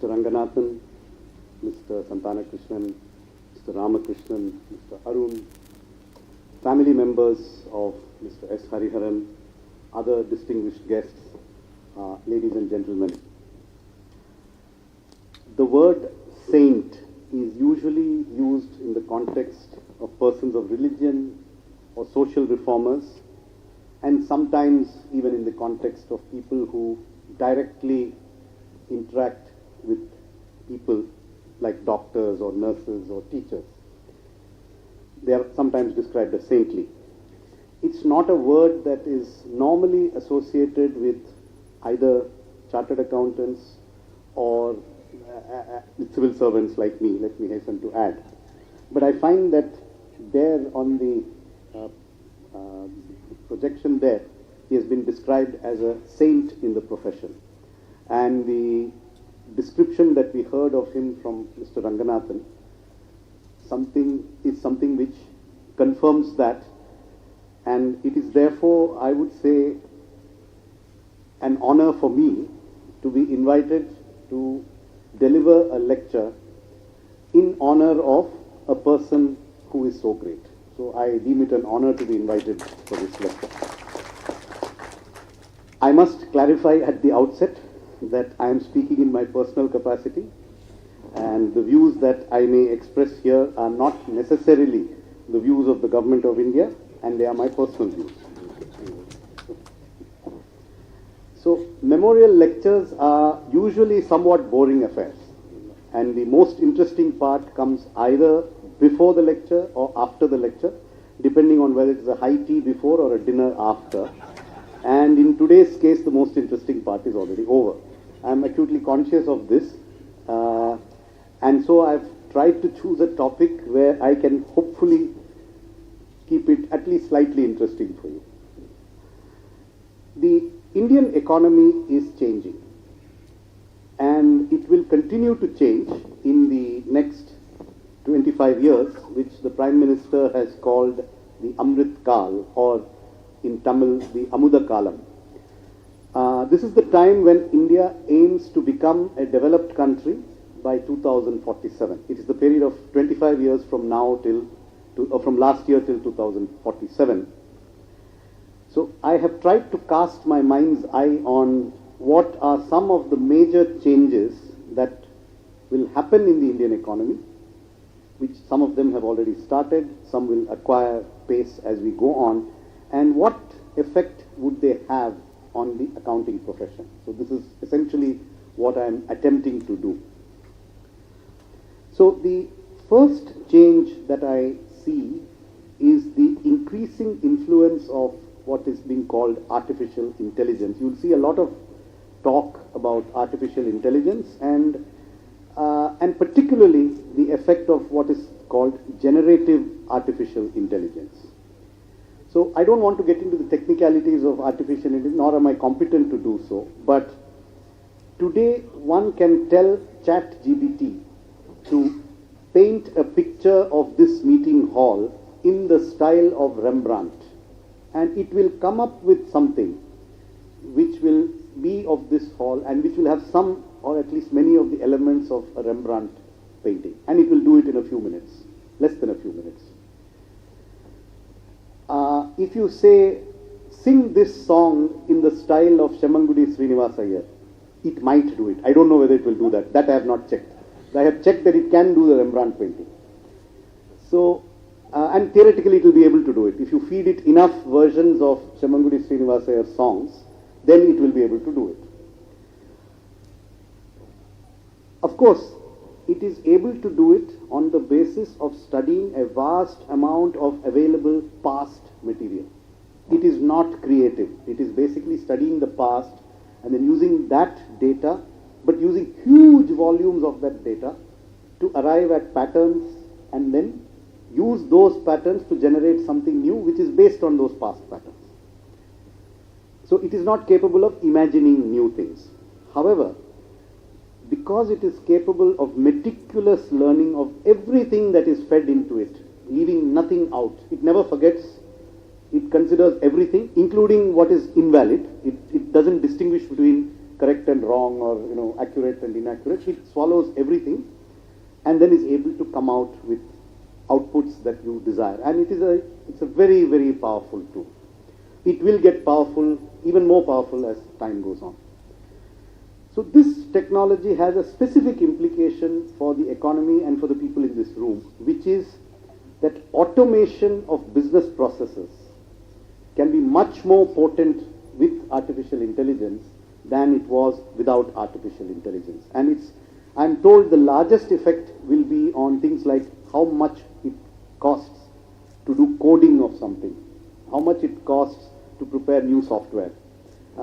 Mr. Ranganathan, Mr. Santanakrishnan, Mr. Ramakrishnan, Mr. Arun, family members of Mr. S. Hariharan, other distinguished guests, ladies and gentlemen. The word saint is usually used in the context of persons of religion or social reformers, and sometimes even in the context of people who directly interact with people like doctors or nurses or teachers. They are sometimes described as saintly. It's not a word that is normally associated with either chartered accountants or civil servants like me, let me hasten to add. But I find that there on the projection there, he has been described as a saint in the profession. And the description that we heard of him from Mr. Ranganathan is something which confirms that, and it is therefore, I would say, an honor for me to be invited to deliver a lecture in honor of a person who is so great. So I deem it an honor to be invited for this lecture. I must clarify at the outset that I am speaking in my personal capacity, and the views that I may express here are not necessarily the views of the Government of India, and they are my personal views. So memorial lectures are usually somewhat boring affairs, and the most interesting part comes either before the lecture or after the lecture, depending on whether it's a high tea before or a dinner after. And in today's case, the most interesting part is already over. I'm acutely conscious of this, and so I've tried to choose a topic where I can hopefully keep it at least slightly interesting for you. The Indian economy is changing, and it will continue to change in the next 25 years, which the Prime Minister has called the Amrit Kal, or in Tamil, the Amuda Kalam. This is the time when India aims to become a developed country by 2047. It is the period of 25 years from now from last year till 2047. So I have tried to cast my mind's eye on what are some of the major changes that will happen in the Indian economy, which some of them have already started, some will acquire pace as we go on, and what effect would they have on the accounting profession. So this is essentially what I am attempting to do. So the first change that I see is the increasing influence of what is being called artificial intelligence. You will see a lot of talk about artificial intelligence and particularly the effect of what is called generative artificial intelligence. So I don't want to get into the technicalities of artificial intelligence, nor am I competent to do so, but today one can tell ChatGPT to paint a picture of this meeting hall in the style of Rembrandt, and it will come up with something which will be of this hall and which will have some or at least many of the elements of a Rembrandt painting, and it will do it in a few minutes, less than a few minutes. If you say, sing this song in the style of Shemmangudi Srinivas Iyer, it might do it. I don't know whether it will do that. That I have not checked. I have checked that it can do the Rembrandt painting. So, and theoretically it will be able to do it. If you feed it enough versions of Shemmangudi Srinivas Iyer songs, then it will be able to do it. Of course, it is able to do it on the basis of studying a vast amount of available past material. It is not creative. It is basically studying the past and then using that data, but using huge volumes of that data to arrive at patterns and then use those patterns to generate something new which is based on those past patterns. So it is not capable of imagining new things. However, because it is capable of meticulous learning of everything that is fed into it, leaving nothing out, it never forgets, it considers everything, including what is invalid. It doesn't distinguish between correct and wrong, or accurate and inaccurate. It swallows everything and then is able to come out with outputs that you desire. And it's a very, very powerful tool. It will get powerful, even more powerful as time goes on. So this technology has a specific implication for the economy and for the people in this room, which is that automation of business processes can be much more potent with artificial intelligence than it was without artificial intelligence. And I'm told the largest effect will be on things like how much it costs to do coding of something, how much it costs to prepare new software,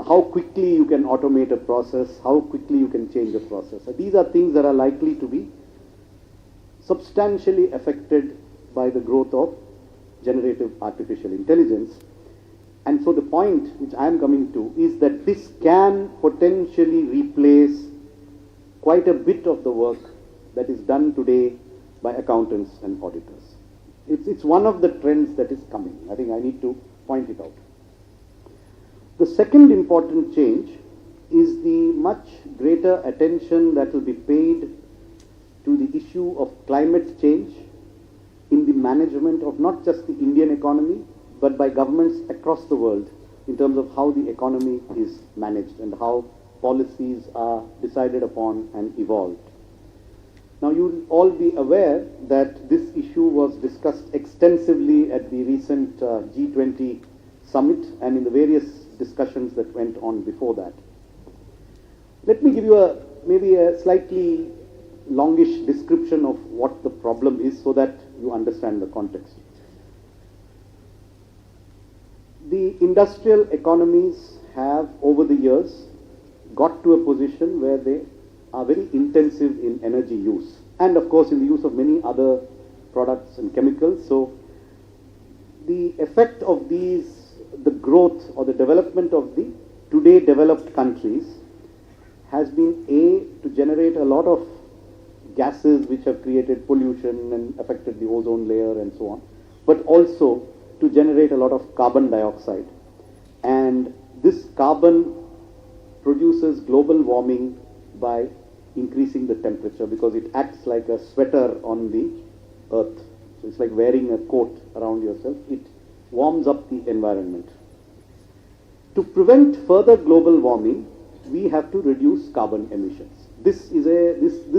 how quickly you can automate a process, how quickly you can change a process. These are things that are likely to be substantially affected by the growth of generative artificial intelligence. And so the point which I am coming to is that this can potentially replace quite a bit of the work that is done today by accountants and auditors. It's one of the trends that is coming. I think I need to point it out. The second important change is the much greater attention that will be paid to the issue of climate change in the management of not just the Indian economy, but by governments across the world in terms of how the economy is managed and how policies are decided upon and evolved. Now, you will all be aware that this issue was discussed extensively at the recent G20 summit and in the various discussions that went on before that. Let me give you maybe a slightly longish description of what the problem is so that you understand the context. The industrial economies have, over the years, got to a position where they are very intensive in energy use and, of course, in the use of many other products and chemicals. So the effect of these, the growth or the development of the today developed countries has been to generate a lot of gases which have created pollution and affected the ozone layer and so on, but also to generate a lot of carbon dioxide. And this carbon produces global warming by increasing the temperature because it acts like a sweater on the earth. So it's like wearing a coat around yourself. It warms up the environment. To prevent further global warming, we have to reduce carbon emissions. This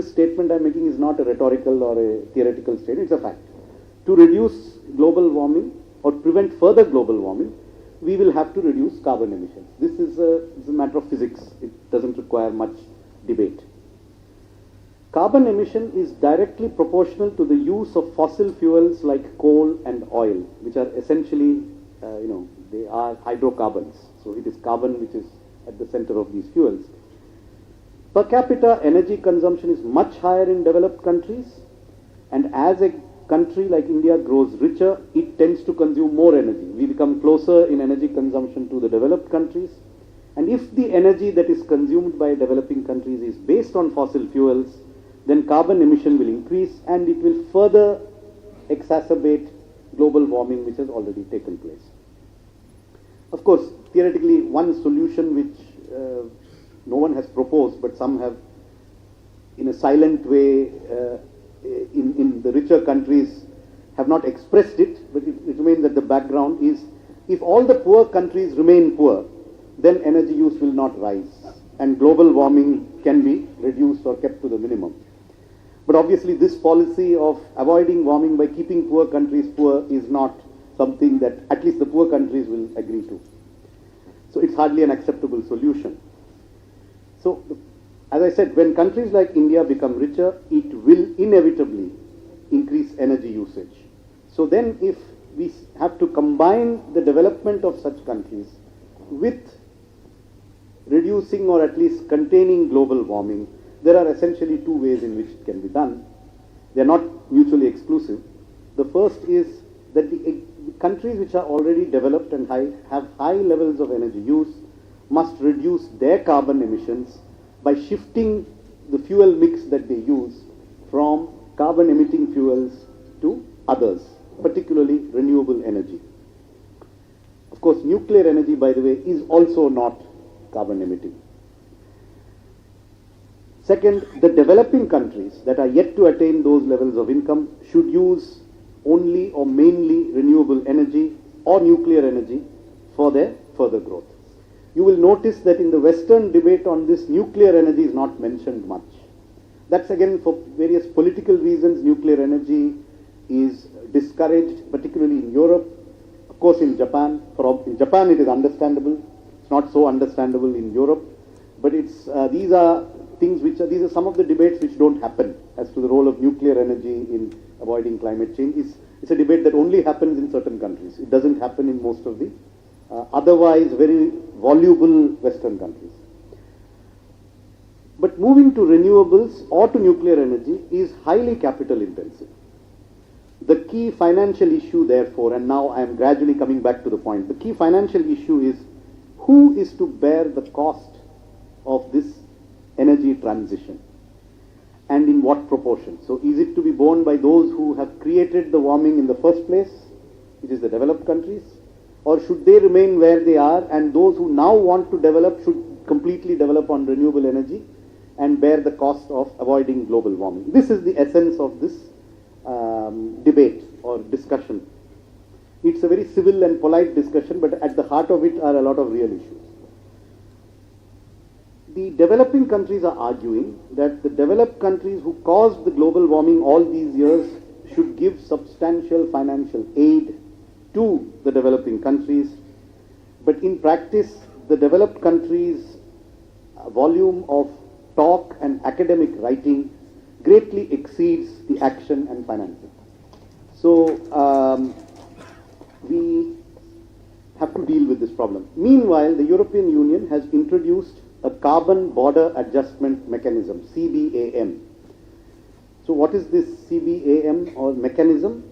statement I'm making is not a rhetorical or a theoretical statement, it's a fact. To reduce global warming or prevent further global warming, we will have to reduce carbon emissions. This is a matter of physics. It doesn't require much debate. Carbon emission is directly proportional to the use of fossil fuels like coal and oil, which are essentially, they are hydrocarbons. So it is carbon which is at the center of these fuels. Per capita energy consumption is much higher in developed countries, and as a country like India grows richer, it tends to consume more energy. We become closer in energy consumption to the developed countries, and if the energy that is consumed by developing countries is based on fossil fuels, then carbon emission will increase and it will further exacerbate global warming which has already taken place. Of course, theoretically, one solution which no one has proposed, but some have in a silent way in the richer countries have not expressed it, but it remains at the background, is if all the poor countries remain poor, then energy use will not rise and global warming can be reduced or kept to the minimum. But obviously this policy of avoiding warming by keeping poor countries poor is not something that at least the poor countries will agree to. So it's hardly an acceptable solution. So as I said, when countries like India become richer, it will inevitably increase energy usage. So then if we have to combine the development of such countries with reducing or at least containing global warming, there are essentially two ways in which it can be done. They are not mutually exclusive. The first is that the countries which are already developed and have high levels of energy use must reduce their carbon emissions by shifting the fuel mix that they use from carbon emitting fuels to others, particularly renewable energy. Of course, nuclear energy, by the way, is also not carbon emitting. Second, the developing countries that are yet to attain those levels of income should use only or mainly renewable energy or nuclear energy for their further growth. You will notice that in the Western debate on this, nuclear energy is not mentioned much. That's again for various political reasons. Nuclear energy is discouraged, particularly in Europe. Of course, in Japan. In Japan, it is understandable. It's not so understandable in Europe. But it's these are these are some of the debates which don't happen as to the role of nuclear energy in avoiding climate change. It's a debate that only happens in certain countries. It doesn't happen in most of the otherwise very voluble Western countries. But moving to renewables or to nuclear energy is highly capital intensive. The key financial issue, therefore, and now I am gradually coming back to the point, the key financial issue is who is to bear the cost of this energy transition and in what proportion. So is it to be borne by those who have created the warming in the first place, which is the developed countries, or should they remain where they are and those who now want to develop should completely develop on renewable energy and bear the cost of avoiding global warming? This is the essence of this debate or discussion. It's a very civil and polite discussion, but at the heart of it are a lot of real issues. The developing countries are arguing that the developed countries who caused the global warming all these years should give substantial financial aid to the developing countries, but in practice, the developed countries' volume of talk and academic writing greatly exceeds the action and financing. So we have to deal with this problem. Meanwhile, the European Union has introduced a carbon border adjustment mechanism, CBAM. So what is this CBAM or mechanism?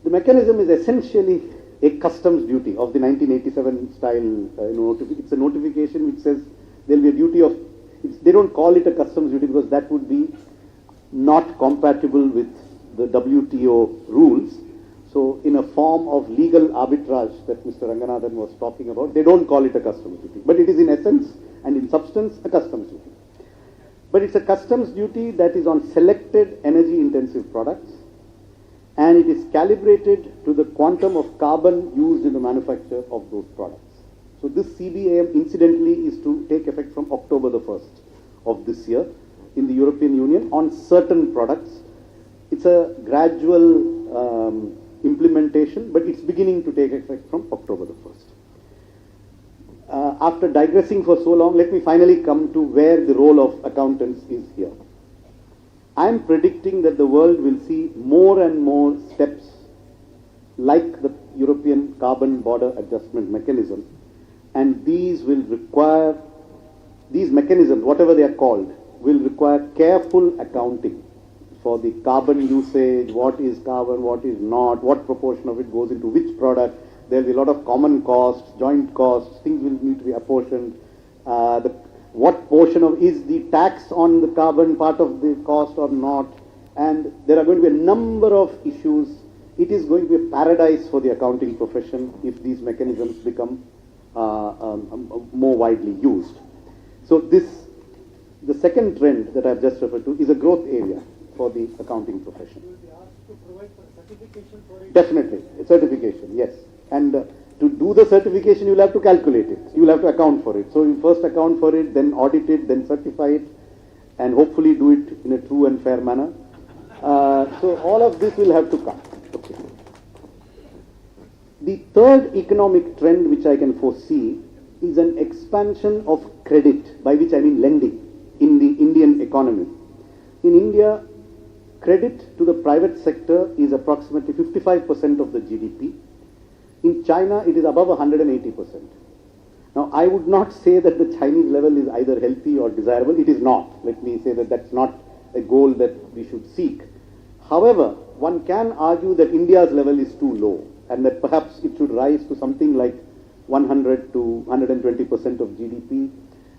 The mechanism is essentially a customs duty of the 1987 style it's a notification which says there will be a duty of, they don't call it a customs duty because that would be not compatible with the WTO rules. So in a form of legal arbitrage that Mr. Ranganathan was talking about, they don't call it a customs duty, but it is in essence and in substance a customs duty. But it's a customs duty that is on selected energy intensive products, and it is calibrated to the quantum of carbon used in the manufacture of those products. So this CBAM incidentally is to take effect from October the 1st of this year in the European Union on certain products. It's a gradual implementation, but it's beginning to take effect from October the 1st. After digressing for so long, let me finally come to where the role of accountants is here. I am predicting that the world will see more and more steps like the European Carbon Border Adjustment Mechanism, and these mechanisms, whatever they are called, will require careful accounting for the carbon usage, what is carbon, what is not, what proportion of it goes into which product. There will be a lot of common costs, joint costs, things will need to be apportioned. What portion of is the tax on the carbon part of the cost or not, and there are going to be a number of issues. It is going to be a paradise for the accounting profession if these mechanisms become more widely used. So the second trend that I have just referred to is a growth area for the accounting profession. You will be asked to provide for certification for it? Definitely, certification, yes. And to do the certification, you will have to calculate it. You will have to account for it. So you first account for it, then audit it, then certify it, and hopefully do it in a true and fair manner. So all of this will have to come. Okay. The third economic trend which I can foresee is an expansion of credit, by which I mean lending, in the Indian economy. In India, credit to the private sector is approximately 55% of the GDP. In China, it is above 180%. Now, I would not say that the Chinese level is either healthy or desirable. It is not. Let me say that that's not a goal that we should seek. However, one can argue that India's level is too low and that perhaps it should rise to something like 100 to 120% of GDP,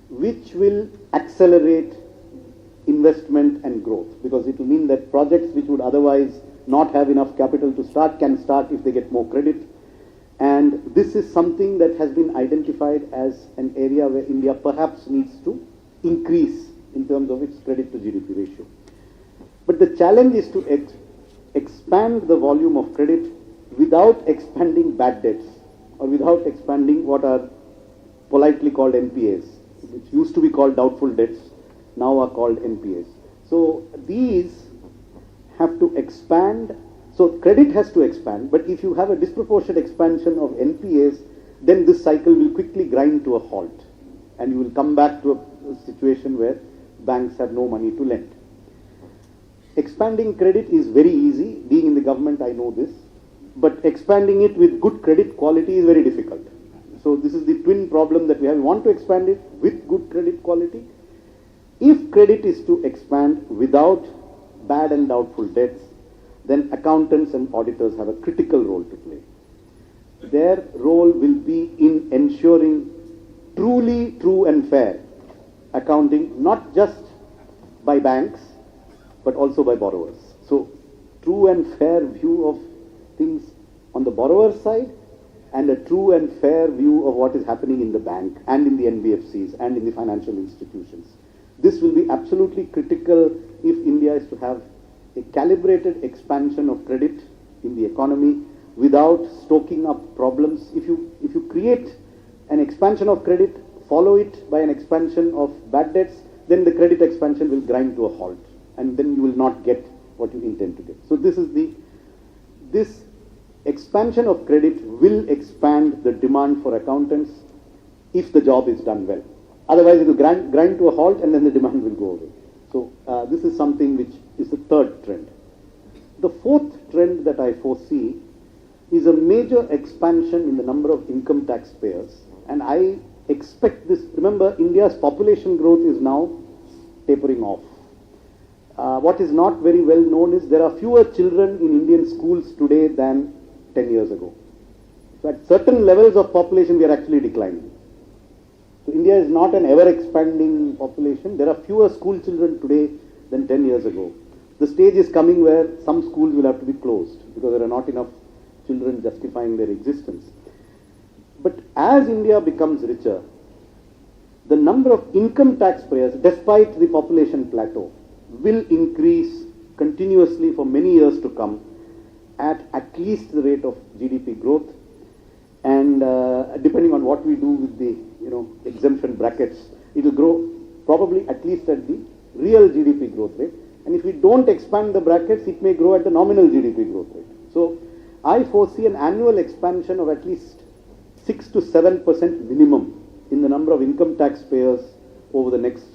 which will accelerate investment and growth, because it will mean that projects which would otherwise not have enough capital to start can start if they get more credit. And this is something that has been identified as an area where India perhaps needs to increase in terms of its credit to GDP ratio. But the challenge is to expand the volume of credit without expanding bad debts or without expanding what are politely called NPAs, which used to be called doubtful debts, now are called NPAs. So these have to expand. So credit has to expand, but if you have a disproportionate expansion of NPAs, then this cycle will quickly grind to a halt, and you will come back to a situation where banks have no money to lend. Expanding credit is very easy. Being in the government, I know this. But expanding it with good credit quality is very difficult. So this is the twin problem that we have. We want to expand it with good credit quality. If credit is to expand without bad and doubtful debts, then accountants and auditors have a critical role to play. Their role will be in ensuring truly true and fair accounting, not just by banks, but also by borrowers. So true and fair view of things on the borrower side, and a true and fair view of what is happening in the bank and in the NBFCs and in the financial institutions. This will be absolutely critical if India is to have a calibrated expansion of credit in the economy without stoking up problems. If you create an expansion of credit, follow it by an expansion of bad debts, then the credit expansion will grind to a halt, and then you will not get what you intend to get. So this expansion of credit will expand the demand for accountants if the job is done well. Otherwise, it will grind to a halt, and then the demand will go away. So this is something which is the third trend. The fourth trend that I foresee is a major expansion in the number of income taxpayers, and I expect this. Remember, India's population growth is now tapering off. What is not very well known is there are fewer children in Indian schools today than 10 years ago. So at certain levels of population, we are actually declining. So India is not an ever-expanding population. There are fewer school children today than 10 years ago. The stage is coming where some schools will have to be closed because there are not enough children justifying their existence. But as India becomes richer, the number of income taxpayers, despite the population plateau, will increase continuously for many years to come at least the rate of GDP growth, and depending on what we do with the exemption brackets, it will grow probably at least at the real GDP growth rate, and if we don't expand the brackets, it may grow at the nominal GDP growth rate. So I foresee an annual expansion of at least 6 to 7% minimum in the number of income taxpayers over the next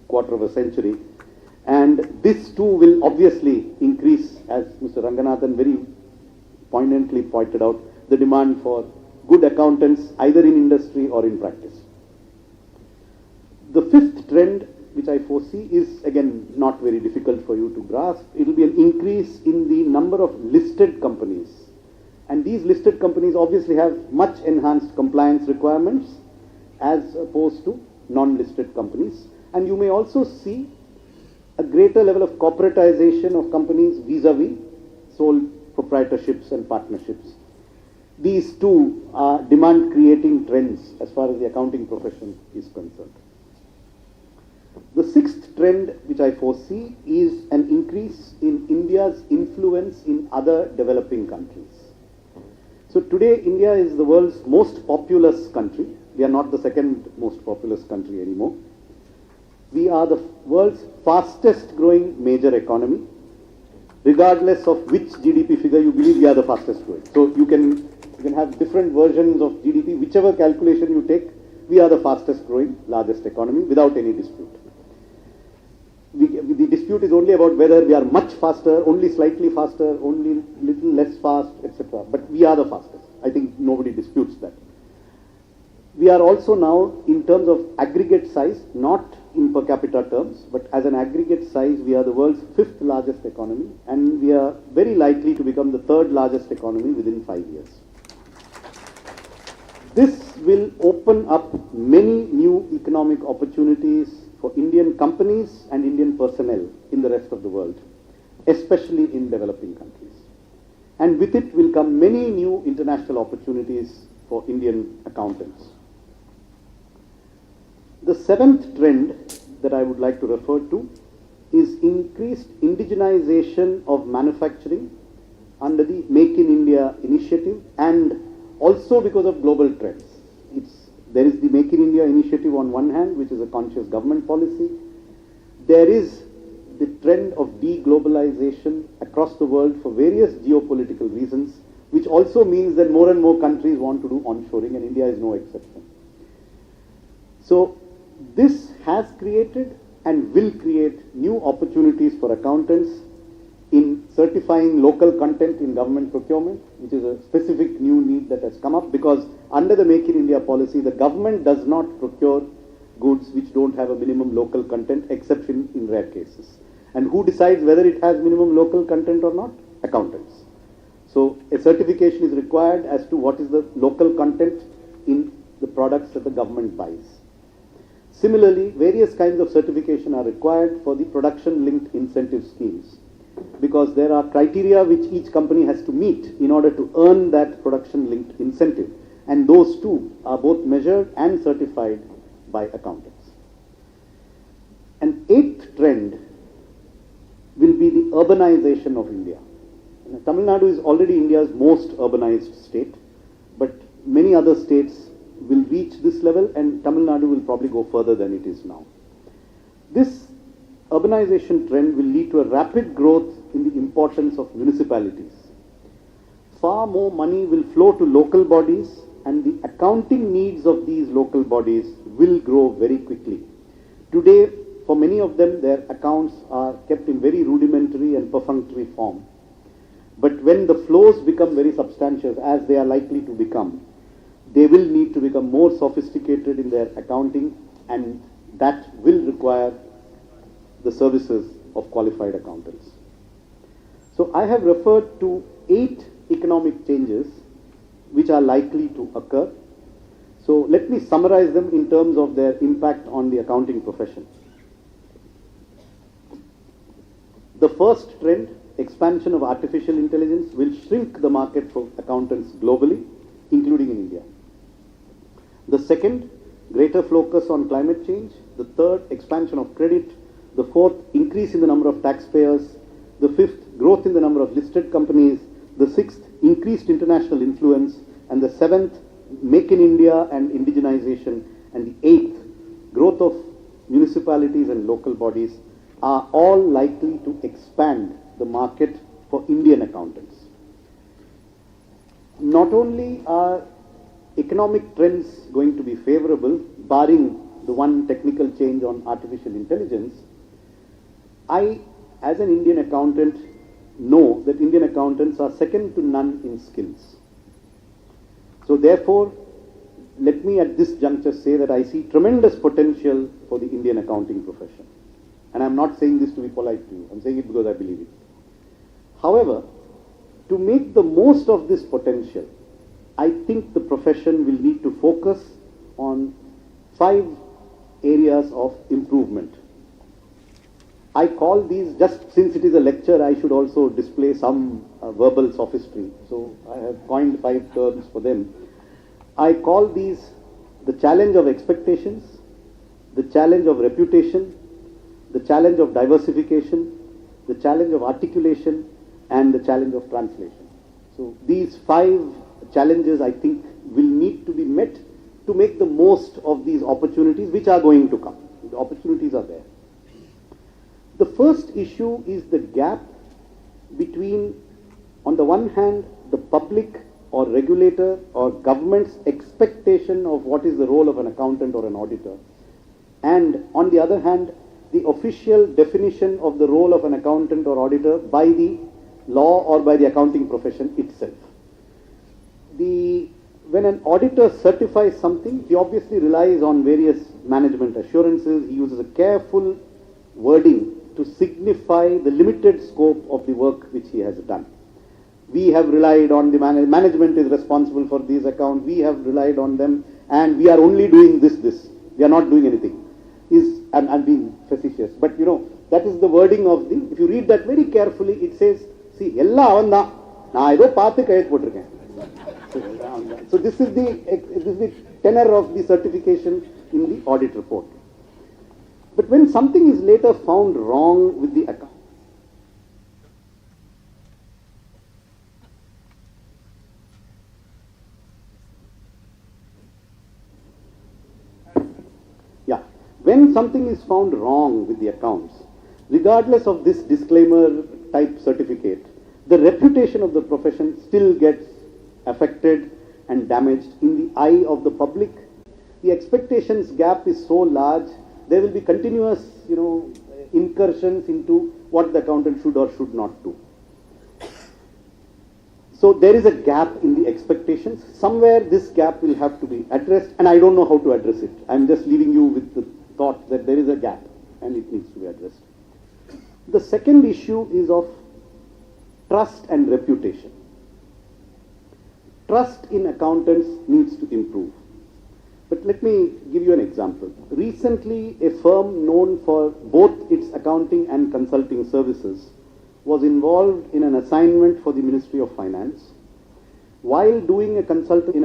quarter of a century. And this too will obviously increase, as Mr. Ranganathan very poignantly pointed out, the demand for good accountants either in industry or in practice. The fifth trend which I foresee is again not very difficult for you to grasp. It will be an increase in the number of listed companies. And these listed companies obviously have much enhanced compliance requirements as opposed to non-listed companies. And you may also see a greater level of corporatization of companies vis-a-vis sole proprietorships and partnerships. These two are demand-creating trends as far as the accounting profession is concerned. The sixth trend which I foresee is an increase in India's influence in other developing countries. So today India is the world's most populous country. We are not the second most populous country anymore. We are the world's fastest growing major economy. Regardless of which GDP figure you believe, we are the fastest growing. So you can have different versions of GDP, whichever calculation you take, we are the fastest growing, largest economy without any dispute. The dispute is only about whether we are much faster, only slightly faster, only little less fast, etc. But we are the fastest. I think nobody disputes that. We are also now, in terms of aggregate size, not in per capita terms, but as an aggregate size, we are the world's fifth largest economy, and we are very likely to become the third largest economy within 5 years. This will open up many new economic opportunities for Indian companies and Indian personnel in the rest of the world, especially in developing countries. And with it will come many new international opportunities for Indian accountants. The seventh trend that I would like to refer to is increased indigenization of manufacturing under the Make in India initiative, and also because of global trends. There is the Make in India initiative on one hand, which is a conscious government policy. There is the trend of deglobalization across the world for various geopolitical reasons, which also means that more and more countries want to do onshoring, and India is no exception. So this has created and will create new opportunities for accountants in certifying local content in government procurement, which is a specific new need that has come up, because under the Make in India policy, the government does not procure goods which don't have a minimum local content, except in rare cases. And who decides whether it has minimum local content or not? Accountants. So a certification is required as to what is the local content in the products that the government buys. Similarly, various kinds of certification are required for the production-linked incentive schemes, because there are criteria which each company has to meet in order to earn that production-linked incentive, and those two are both measured and certified by accountants. An eighth trend will be the urbanization of India. Tamil Nadu is already India's most urbanized state, but many other states will reach this level, and Tamil Nadu will probably go further than it is now. This urbanization trend will lead to a rapid growth in the importance of municipalities. Far more money will flow to local bodies, and the accounting needs of these local bodies will grow very quickly. Today, for many of them, their accounts are kept in very rudimentary and perfunctory form. But when the flows become very substantial, as they are likely to become, they will need to become more sophisticated in their accounting, and that will require the services of qualified accountants. So I have referred to 8 economic changes which are likely to occur. So let me summarize them in terms of their impact on the accounting profession. The first trend, expansion of artificial intelligence, will shrink the market for accountants globally, including in India. The second, greater focus on climate change. The third, expansion of credit. The fourth, increase in the number of taxpayers. The fifth, growth in the number of listed companies. The sixth, increased international influence. And the seventh, Make in India and indigenization. And the eighth, growth of municipalities and local bodies, are all likely to expand the market for Indian accountants. Not only are economic trends going to be favorable, barring the one technical change on artificial intelligence, I, as an Indian accountant, know that Indian accountants are second to none in skills. So therefore, let me at this juncture say that I see tremendous potential for the Indian accounting profession. And I'm not saying this to be polite to you, I'm saying it because I believe it. However, to make the most of this potential, I think the profession will need to focus on 5 areas of improvement. I call these, just since it is a lecture, I should also display some verbal sophistry. So I have coined 5 terms for them. I call these the challenge of expectations, the challenge of reputation, the challenge of diversification, the challenge of articulation, and the challenge of translation. So these 5 challenges, I think, will need to be met to make the most of these opportunities which are going to come. The opportunities are there. The first issue is the gap between, on the one hand, the public or regulator or government's expectation of what is the role of an accountant or an auditor, and on the other hand, the official definition of the role of an accountant or auditor by the law or by the accounting profession itself. When an auditor certifies something, he obviously relies on various management assurances. He uses a careful wording to signify the limited scope of the work which he has done. We have relied on the management is responsible for these accounts. We have relied on them, and we are only doing this. We are not doing anything. I'm being facetious, but you know, that is the wording of the, if you read that very carefully, it says, see, ella avanda, na edo paathu kayet potiruken. So this is the tenor of the certification in the audit report. But when something is later found wrong with the account, yeah, when something is found wrong with the accounts, regardless of this disclaimer type certificate, the reputation of the profession still gets affected and damaged in the eye of the public. The expectations gap is so large, there will be continuous, incursions into what the accountant should or should not do. So there is a gap in the expectations. Somewhere this gap will have to be addressed, and I don't know how to address it. I'm just leaving you with the thought that there is a gap and it needs to be addressed. The second issue is of trust and reputation. Trust in accountants needs to improve. But let me give you an example. Recently, a firm known for both its accounting and consulting services was involved in an assignment for the Ministry of Finance. While doing a consultancy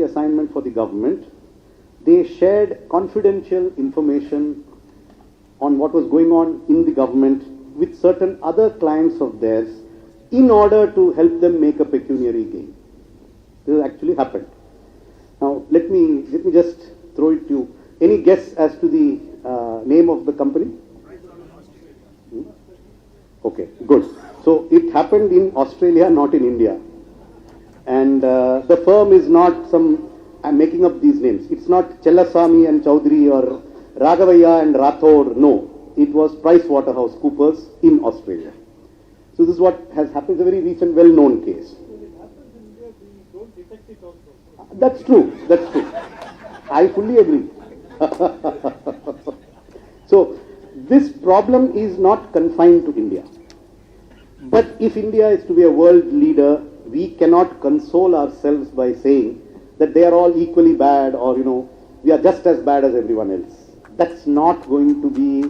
assignment for the government, they shared confidential information on what was going on in the government with certain other clients of theirs in order to help them make a pecuniary gain. This has actually happened. Now, let me just throw it to you. Any guess as to the name of the company? Okay, good. So it happened in Australia, not in India. And the firm is not some, I'm making up these names. It's not Chellasamy and Chowdhury or Raghavaiah and Rathore. No, it was PricewaterhouseCoopers in Australia. So this is what has happened. It's a very recent, well-known case. When it happens in India, we don't detect it also. That's true. That's true. I fully agree. So this problem is not confined to India. But if India is to be a world leader, we cannot console ourselves by saying that they are all equally bad, or we are just as bad as everyone else. That's not going to be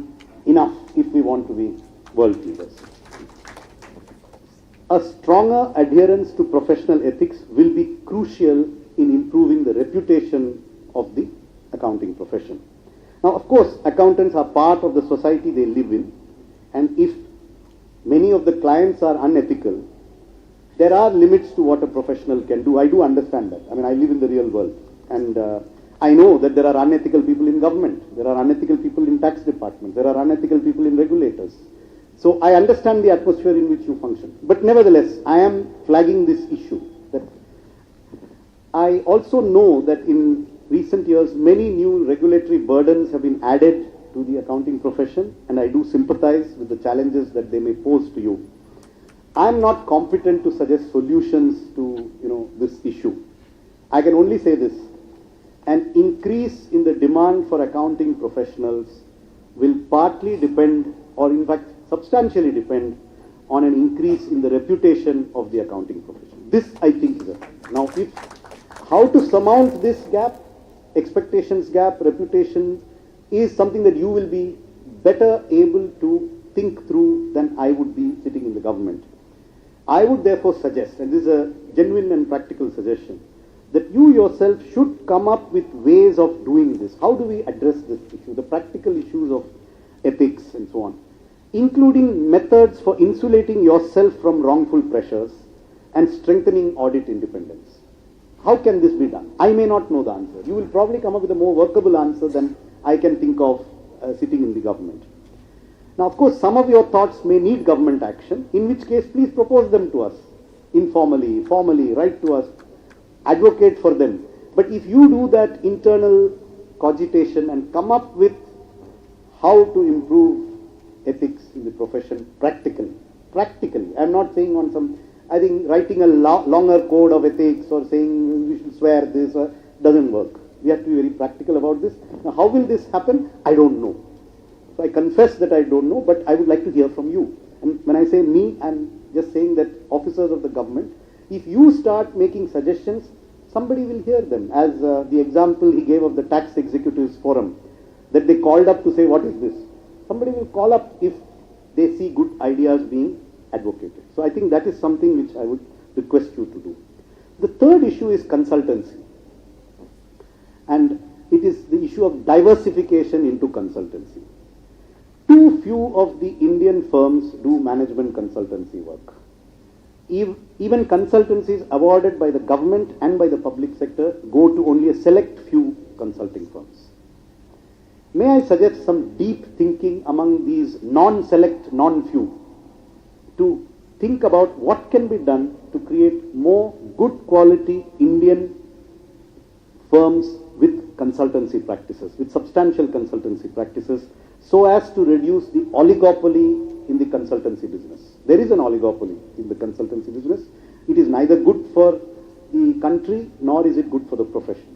enough if we want to be world leaders. A stronger adherence to professional ethics will be crucial in improving the reputation of the accounting profession. Now, of course, accountants are part of the society they live in, and if many of the clients are unethical, there are limits to what a professional can do. I do understand that. I mean, I live in the real world, and I know that there are unethical people in government, there are unethical people in tax departments, there are unethical people in regulators. So I understand the atmosphere in which you function. But nevertheless, I am flagging this issue. That I also know that in recent years, many new regulatory burdens have been added to the accounting profession, and I do sympathize with the challenges that they may pose to you. I am not competent to suggest solutions to this issue. I can only say this: an increase in the demand for accounting professionals will partly depend, or in fact substantially depend, on an increase in the reputation of the accounting profession. This, I think, is now, how to surmount this gap, expectations gap, reputation, is something that you will be better able to think through than I would be sitting in the government. I would therefore suggest, and this is a genuine and practical suggestion, that you yourself should come up with ways of doing this. How do we address this issue, the practical issues of ethics and so on, including methods for insulating yourself from wrongful pressures and strengthening audit independence. How can this be done? I may not know the answer. You will probably come up with a more workable answer than I can think of sitting in the government. Now, of course, some of your thoughts may need government action, in which case please propose them to us, informally, formally, write to us, advocate for them. But if you do that internal cogitation and come up with how to improve ethics in the profession practically, I'm not saying on some, I think writing a longer code of ethics or saying we should swear this doesn't work. We have to be very practical about this. Now, how will this happen? I don't know. So I confess that I don't know, but I would like to hear from you. And when I say me, I'm just saying that officers of the government, if you start making suggestions, somebody will hear them. As the example he gave of the tax executives forum, that they called up to say, what is this? Somebody will call up if they see good ideas being advocated. So I think that is something which I would request you to do. The third issue is consultancy. And it is the issue of diversification into consultancy. Too few of the Indian firms do management consultancy work. Even consultancies awarded by the government and by the public sector go to only a select few consulting firms. May I suggest some deep thinking among these non-select, non-few to think about what can be done to create more good quality Indian firms with consultancy practices, with substantial consultancy practices, so as to reduce the oligopoly in the consultancy business. There is an oligopoly in the consultancy business. It is neither good for the country nor is it good for the profession.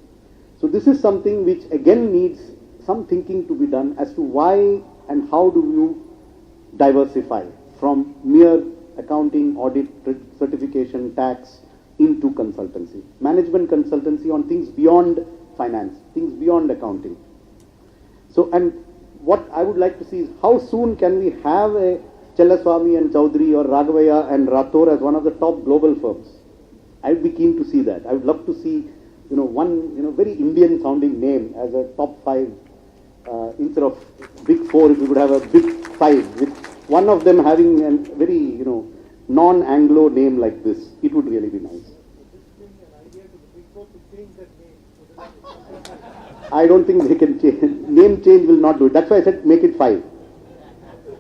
So this is something which again needs some thinking to be done as to why and how do you diversify from mere accounting, audit, certification, tax into consultancy. Management consultancy on things beyond finance, things beyond accounting. So, and what I would like to see is how soon can we have a Chellaswamy and Chowdhury or Raghavaya and Rathore as one of the top global firms. I would be keen to see that. I would love to see, one, very Indian sounding name as a top 5, instead of big 4, if we would have a big 5, with one of them having a very, non-Anglo name like this. It would really be nice. I don't think they can change. Name change will not do it. That's why I said make it 5.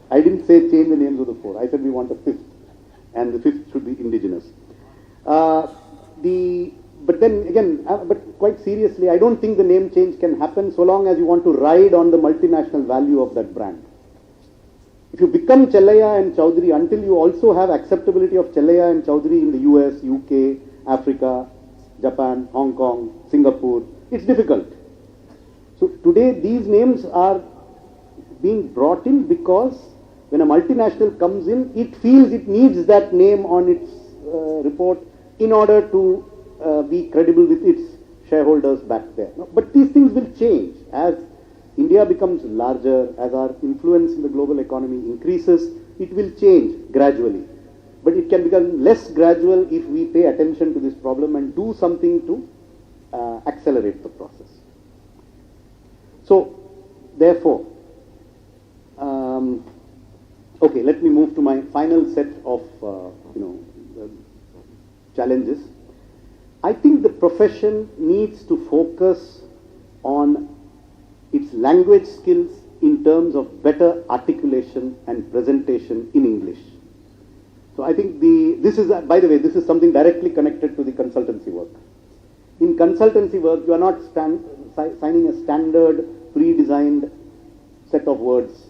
I didn't say change the names of the 4. I said we want a 5th, and the 5th should be indigenous. But then again, but quite seriously, I don't think the name change can happen so long as you want to ride on the multinational value of that brand. If you become Chellaya and Chowdhury until you also have acceptability of Chellaya and Chowdhury in the US, UK, Africa, Japan, Hong Kong, Singapore, it's difficult. So today these names are being brought in because when a multinational comes in, it feels it needs that name on its report in order to be credible with its shareholders back there. But these things will change as India becomes larger, as our influence in the global economy increases. It will change gradually. But it can become less gradual if we pay attention to this problem and do something to accelerate the process. So, therefore, okay, let me move to my final set of, challenges. I think the profession needs to focus on its language skills in terms of better articulation and presentation in English. So I think this is, by the way, this is something directly connected to the consultancy work. In consultancy work, you are not signing a standard, pre-designed set of words,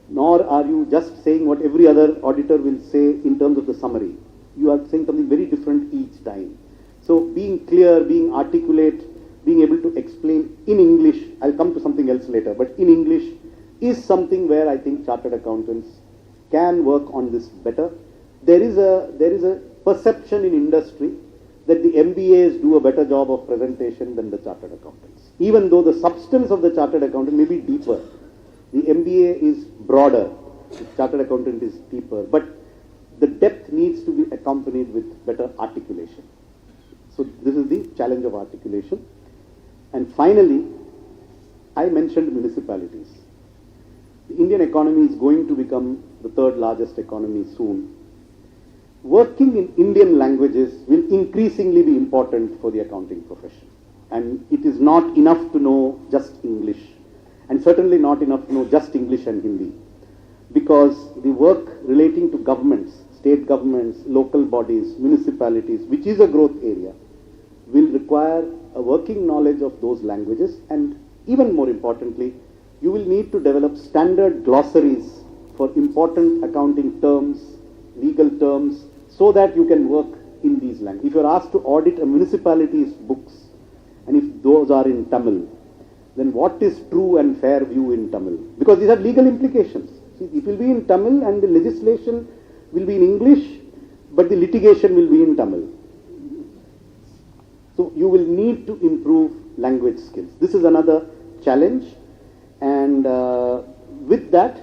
nor are you just saying what every other auditor will say in terms of the summary. You are saying something very different each time. So being clear, being articulate, being able to explain in English, I'll come to something else later, but in English is something where I think chartered accountants can work on this better. There is a perception in industry that the MBAs do a better job of presentation than the chartered accountants. Even though the substance of the chartered accountant may be deeper. The MBA is broader, the chartered accountant is deeper, but the depth needs to be accompanied with better articulation. So this is the challenge of articulation. And finally, I mentioned municipalities. The Indian economy is going to become the 3rd largest economy soon. Working in Indian languages will increasingly be important for the accounting profession. And it is not enough to know just English. And certainly not enough to know just English and Hindi. Because the work relating to governments, state governments, local bodies, municipalities, which is a growth area, will require a working knowledge of those languages, and even more importantly, you will need to develop standard glossaries for important accounting terms, legal terms, so that you can work in these languages. If you are asked to audit a municipality's books, and if those are in Tamil, then what is true and fair view in Tamil? Because these have legal implications. See, it will be in Tamil and the legislation will be in English, but the litigation will be in Tamil. So you will need to improve language skills. This is another challenge. And with that,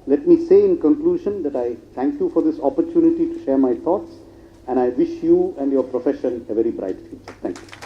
let me say in conclusion that I thank you for this opportunity to share my thoughts, and I wish you and your profession a very bright future. Thank you.